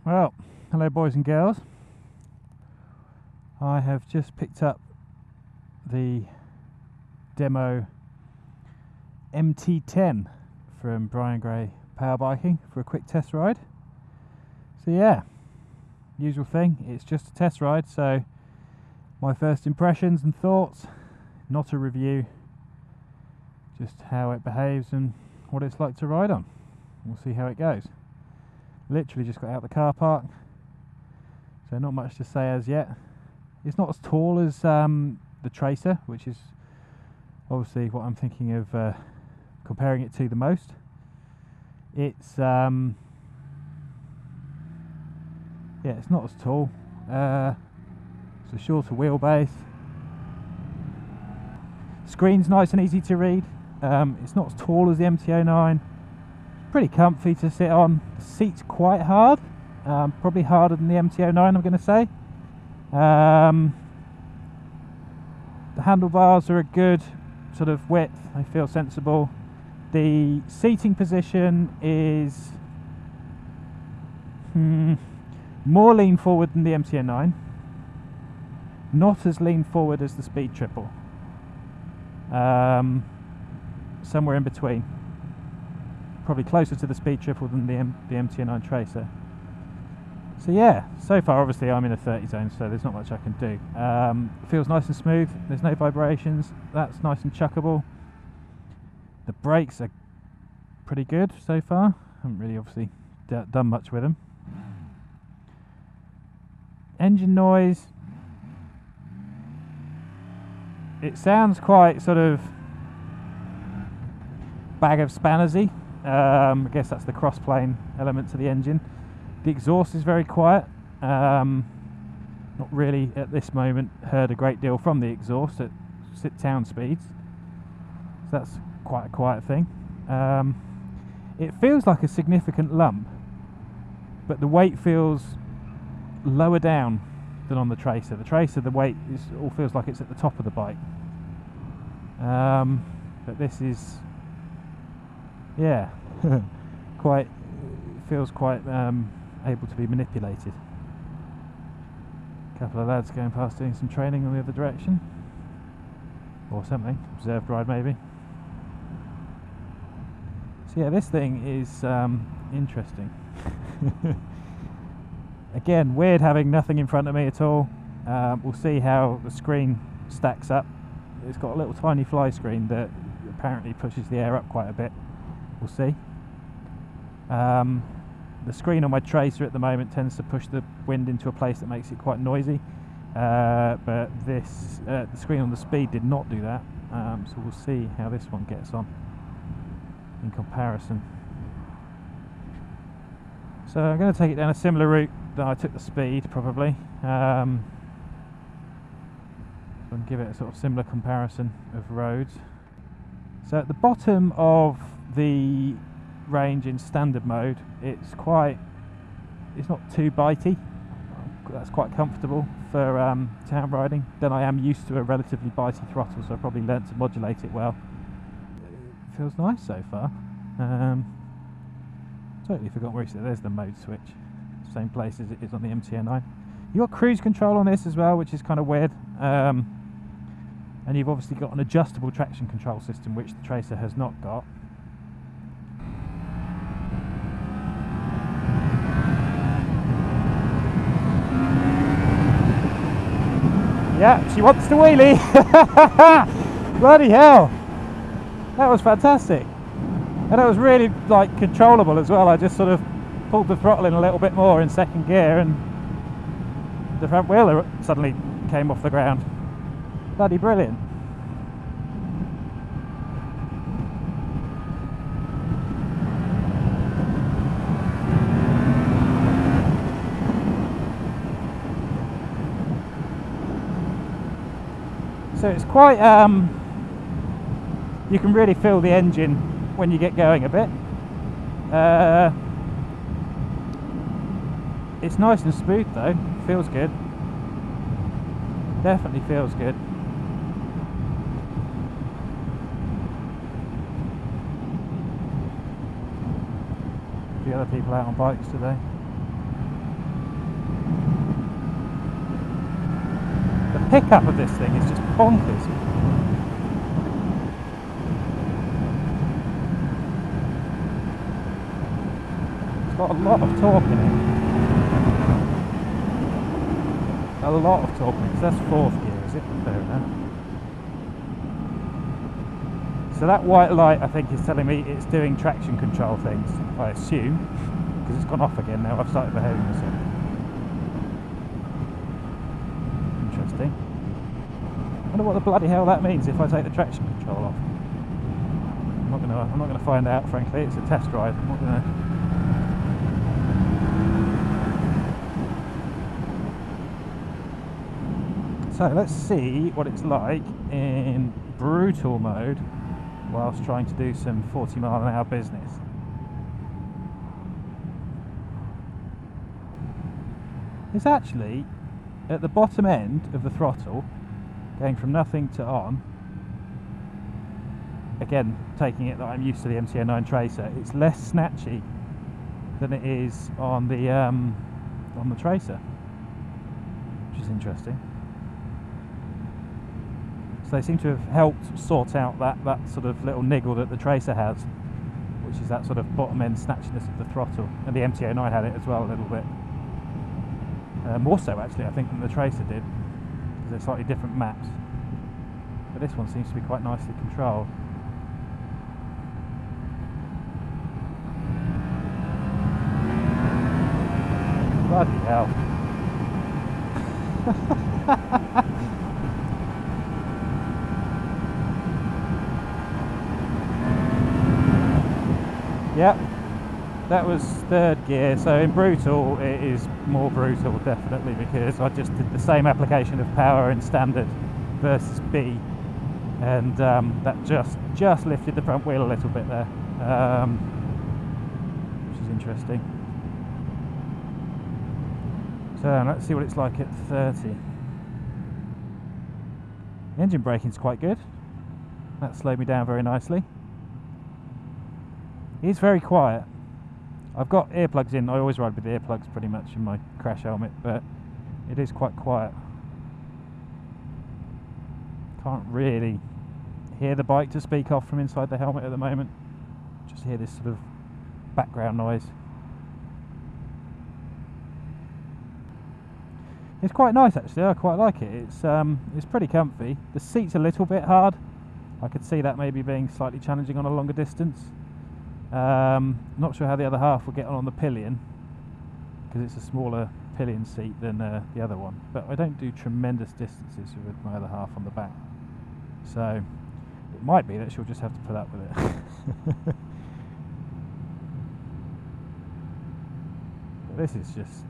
Well, hello boys and girls. I have just picked up the demo MT-10 from Brian Gray Power Biking for a quick test ride. So yeah, usual thing, it's just a test ride, so my first impressions and thoughts, not a review, just how it behaves and what it's like to ride on. We'll see how it goes. Literally just got out of the car park, so not much to say as yet. It's not as tall as the Tracer, which is obviously what I'm thinking of comparing it to the most. It's yeah, it's not as tall. It's a shorter wheelbase. Screen's nice and easy to read. It's not as tall as the MT-09. Pretty comfy to sit on. The seat's quite hard, probably harder than the MT-09, I'm going to say. The handlebars are a good sort of width, they feel sensible. The seating position is more lean forward than the MT-09, not as lean forward as the Speed Triple, somewhere in between. Probably closer to the Speed Triple than the MT-09 Tracer. So yeah, so far obviously I'm in a 30 zone, so there's not much I can do. Feels nice and smooth, there's no vibrations, that's nice and chuckable. The brakes are pretty good so far, haven't really obviously done much with them. Engine noise, it sounds quite sort of bag of spannersy. I guess that's the cross-plane element to the engine. The exhaust is very quiet. Not really at this moment heard a great deal from the exhaust at sit-down speeds, so that's quite a quiet thing. It feels like a significant lump, but the weight feels lower down than on the Tracer. The Tracer, the weight all feels like it's at the top of the bike, but this is, yeah, feels quite able to be manipulated. A couple of lads going past doing some training in the other direction, or something, observed ride maybe. So yeah, this thing is interesting. Again, weird having nothing in front of me at all. We'll see how the screen stacks up. It's got a little tiny fly screen that apparently pushes the air up quite a bit. We'll see. The screen on my Tracer at the moment tends to push the wind into a place that makes it quite noisy, but this the screen on the Speed did not do that, so we'll see how this one gets on in comparison. So I'm going to take it down a similar route that I took the Speed, probably, and give it a sort of similar comparison of roads. So at the bottom of the range in standard mode, it's not too bitey. That's quite comfortable for town riding. Then I am used to a relatively bitey throttle, so I've probably learnt to modulate it well. It feels nice so far. Totally forgot where it is. There's the mode switch, same place as it is on the MT-09. You've got cruise control on this as well, which is kind of weird. And you've obviously got an adjustable traction control system, which the Tracer has not got. Yeah, she wants to wheelie. Bloody hell, that was fantastic, and it was really like controllable as well. I just sort of pulled the throttle in a little bit more in second gear, and the front wheel suddenly came off the ground. Bloody brilliant. So it's quite, you can really feel the engine when you get going a bit. It's nice and smooth though, feels good. Definitely feels good. A few other people out on bikes today. The pickup of this thing is just bonkers. It's got a lot of torque in it. A lot of torque in it. So that's fourth gear, is it? Fair enough. So that white light, I think, is telling me it's doing traction control things, I assume, because it's gone off again now. I've started behaving myself. Interesting. I wonder what the bloody hell that means if I take the traction control off. I'm not gonna find out, frankly. It's a test ride. I'm not gonna. So let's see what it's like in brutal mode whilst trying to do some 40-mile-an-hour business. It's actually at the bottom end of the throttle, going from nothing to on. Again, taking it that I'm used to the MT-10 Tracer, it's less snatchy than it is on the Tracer, which is interesting. So they seem to have helped sort out that sort of little niggle that the Tracer has, which is that sort of bottom end snatchiness of the throttle, and the MT-09 had it as well a little bit. More so actually, I think, than the Tracer did, because they're slightly different maps. But this one seems to be quite nicely controlled. Bloody hell. Yep, that was third gear. So in brutal, it is more brutal, definitely, because I just did the same application of power in standard versus B, and that just lifted the front wheel a little bit there, which is interesting. So let's see what it's like at 30. The engine braking's quite good. That slowed me down very nicely. It's very quiet. I've got earplugs in. I always ride with earplugs pretty much in my crash helmet, but it is quite quiet. Can't really hear the bike to speak of from inside the helmet at the moment. Just hear this sort of background noise. It's quite nice actually. I quite like it. It's pretty comfy. The seat's a little bit hard. I could see that maybe being slightly challenging on a longer distance. Not sure how the other half will get on the pillion, because it's a smaller pillion seat than the other one, but I don't do tremendous distances with my other half on the back, so it might be that she'll just have to put up with it. But this is just,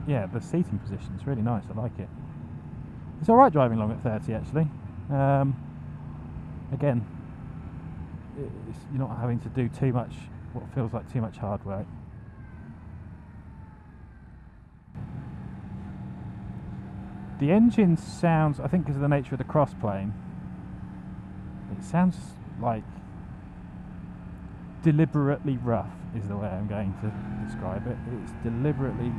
yeah, the seating position is really nice. I like it. It's alright driving along at 30 actually. Again, you're not having to do too much, what feels like too much hard work. The engine sounds, I think because of the nature of the crossplane, it sounds like deliberately rough is the way I'm going to describe it. It's deliberately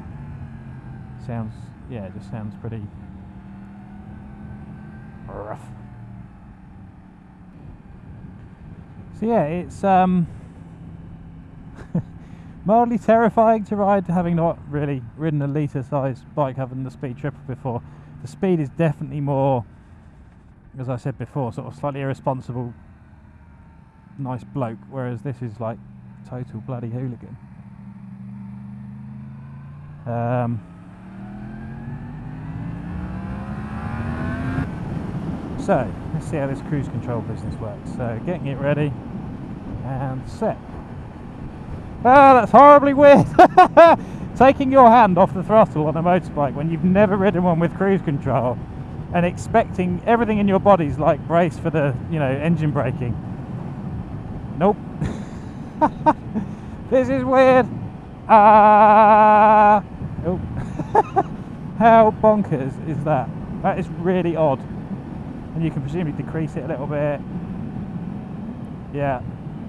sounds, yeah, it just sounds pretty rough. So yeah, it's mildly terrifying to ride, having not really ridden a litre-sized bike other than the Speed Triple before. The Speed is definitely more, as I said before, sort of slightly irresponsible, nice bloke, whereas this is like total bloody hooligan. So, let's see how this cruise control business works. So, getting it ready and set. Ah, that's horribly weird! Taking your hand off the throttle on a motorbike when you've never ridden one with cruise control and expecting everything in your body's like braced for the, you know, engine braking. Nope. This is weird. Ah! Oh. How bonkers is that? That is really odd. And you can presumably decrease it a little bit, yeah,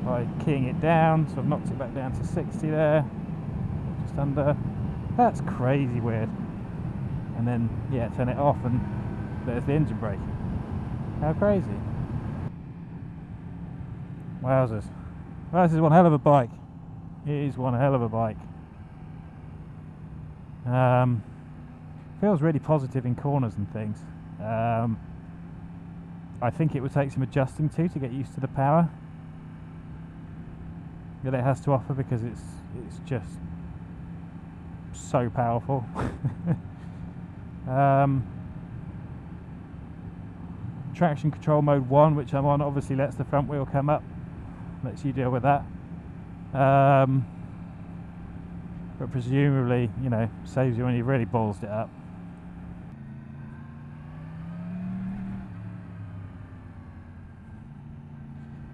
by keying it down. So I've knocked it back down to 60 there, just under. That's crazy weird. And then, yeah, turn it off and there's the engine braking. How crazy. Wowzers. Well, this is one hell of a bike. It is one hell of a bike. Feels really positive in corners and things. I think it would take some adjusting to get used to the power that it has to offer, because it's just so powerful. Traction control mode 1, which I'm on, obviously lets the front wheel come up, lets you deal with that, but presumably, you know, saves you when you've really ballsed it up.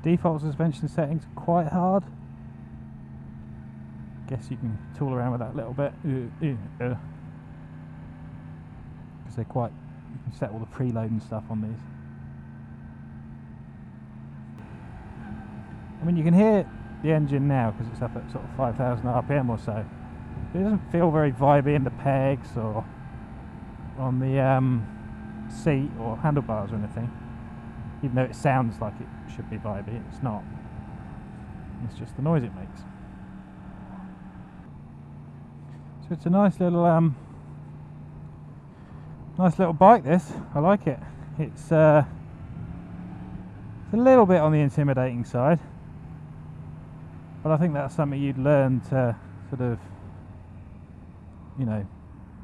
Default suspension settings are quite hard. Guess you can tool around with that a little bit, because they're quite, you can set all the preload and stuff on these. I mean, you can hear the engine now because it's up at sort of 5,000 RPM or so. It doesn't feel very vibey in the pegs or on the seat or handlebars or anything, even though it sounds like it should be vibey. It's not. It's just the noise it makes. So it's a nice little bike, this. I like it. It's a little bit on the intimidating side, but I think that's something you'd learn to sort of, you know,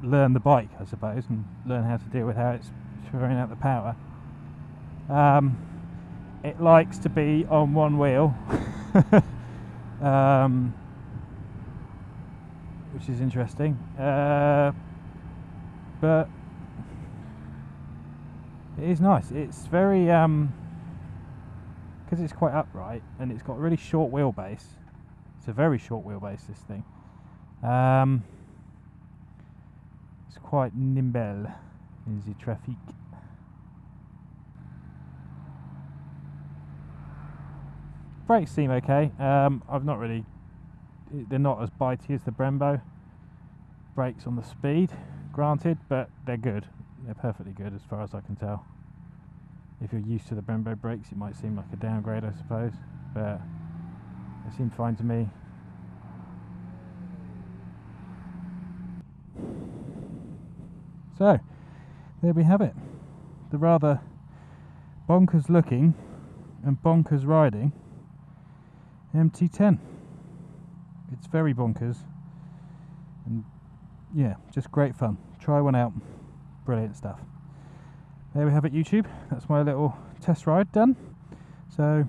learn the bike, I suppose, and learn how to deal with how it's throwing out the power. It likes to be on one wheel, which is interesting, but it is nice. It's very, because it's quite upright and it's got a really short wheelbase. It's a very short wheelbase, this thing. It's quite nimble in the traffic. Brakes seem okay. I've not really, they're not as bitey as the Brembo. Brakes on the Speed, granted, but they're good. They're perfectly good as far as I can tell. If you're used to the Brembo brakes, it might seem like a downgrade, I suppose, but they seem fine to me. So, there we have it. The rather bonkers looking and bonkers riding MT-10. It's very bonkers, and yeah, just great fun. Try one out. Brilliant stuff. There we have it, YouTube. That's my little test ride done. So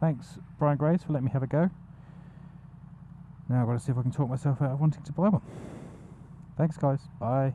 thanks, Brian Graves, for letting me have a go. Now I've got to see if I can talk myself out of wanting to buy one. Thanks guys, bye.